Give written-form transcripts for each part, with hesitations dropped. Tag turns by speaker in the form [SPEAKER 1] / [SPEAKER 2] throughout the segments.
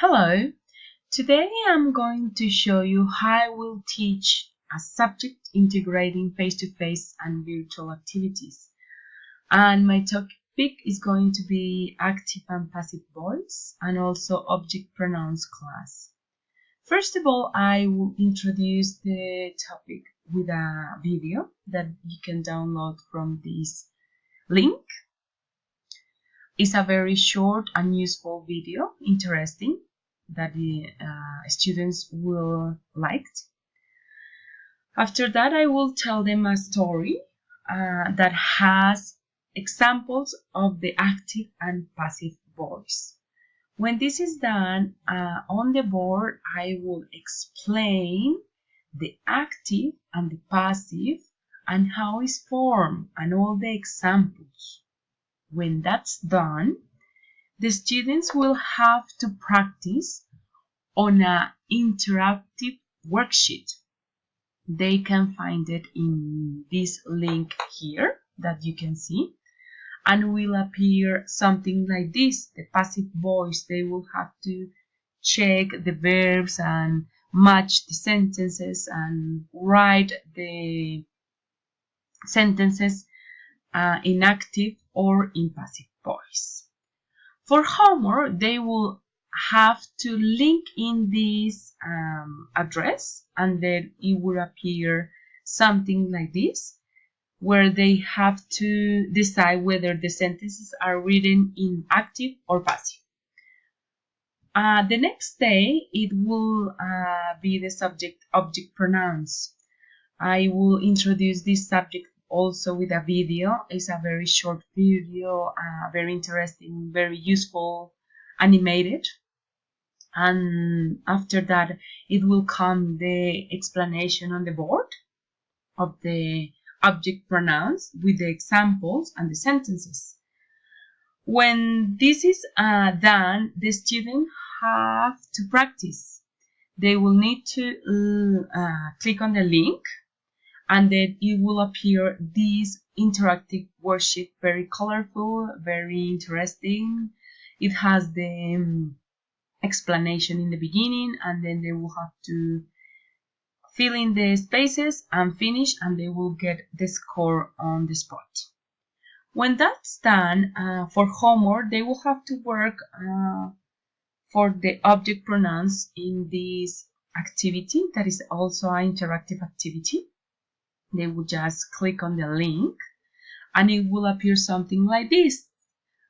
[SPEAKER 1] Hello, today I'm going to show you how I will teach a subject integrating face-to-face and virtual activities. And my topic is going to be active and passive voice and also object pronouns class. First of all, I will introduce the topic with a video that you can download from this link. It's a very short and useful video, interesting, that the students will like. After that, I will tell them a story that has examples of the active and passive voice. When this is done, on the board, I will explain the active and the passive and how it's formed and all the examples. When that's done, the students will have to practice on an interactive worksheet. They can find it in this link here that you can see, and will appear something like this. The passive voice, they will have to check the verbs and match the sentences and write the sentences in active or in passive voice. For homework, they will have to link in this address, and then it will appear something like this, where they have to decide whether the sentences are written in active or passive. The next day, it will be the subject object pronouns. I will introduce this subject also with a video. It's a very short video, very interesting, very useful, animated. And after that, it will come the explanation on the board of the object pronouns with the examples and the sentences. When this is done, the student have to practice. They will need to click on the link, and then it will appear this interactive worksheet, very colorful, very interesting. It has the explanation in the beginning, and then they will have to fill in the spaces and finish, and they will get the score on the spot. When that's done, for homework, they will have to work for the object pronouns in this activity that is also an interactive activity. They will just click on the link, and it will appear something like this,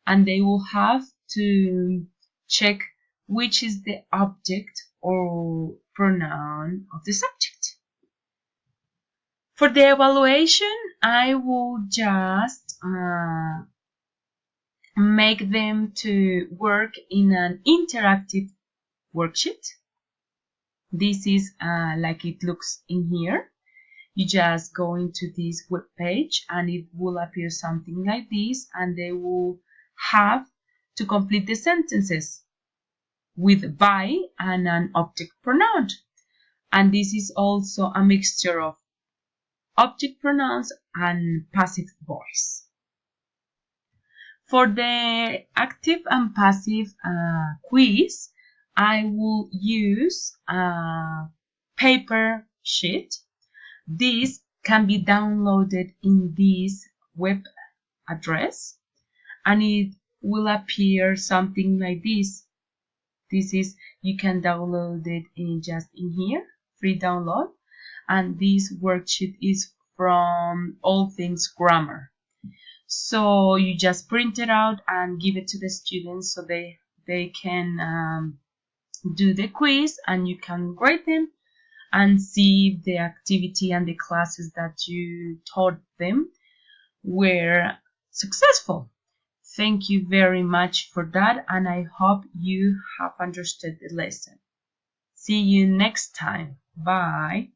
[SPEAKER 1] and they will have to check which is the object or pronoun of the subject. For the evaluation, I will just make them to work in an interactive worksheet. This is like it looks in here. You just go into this web page, and it will appear something like this, and they will have to complete the sentences with by and an object pronoun. And this is also a mixture of object pronouns and passive voice. For the active and passive quiz, I will use a paper sheet. This can be downloaded in this web address, and it will appear something like this. This is, you can download it just in here, free download, and this worksheet is from All Things Grammar. So you just print it out and give it to the students so they can do the quiz, and you can grade them and see if the activity and the classes that you taught them were successful. Thank you very much for that, and I hope you have understood the lesson. See you next time. Bye.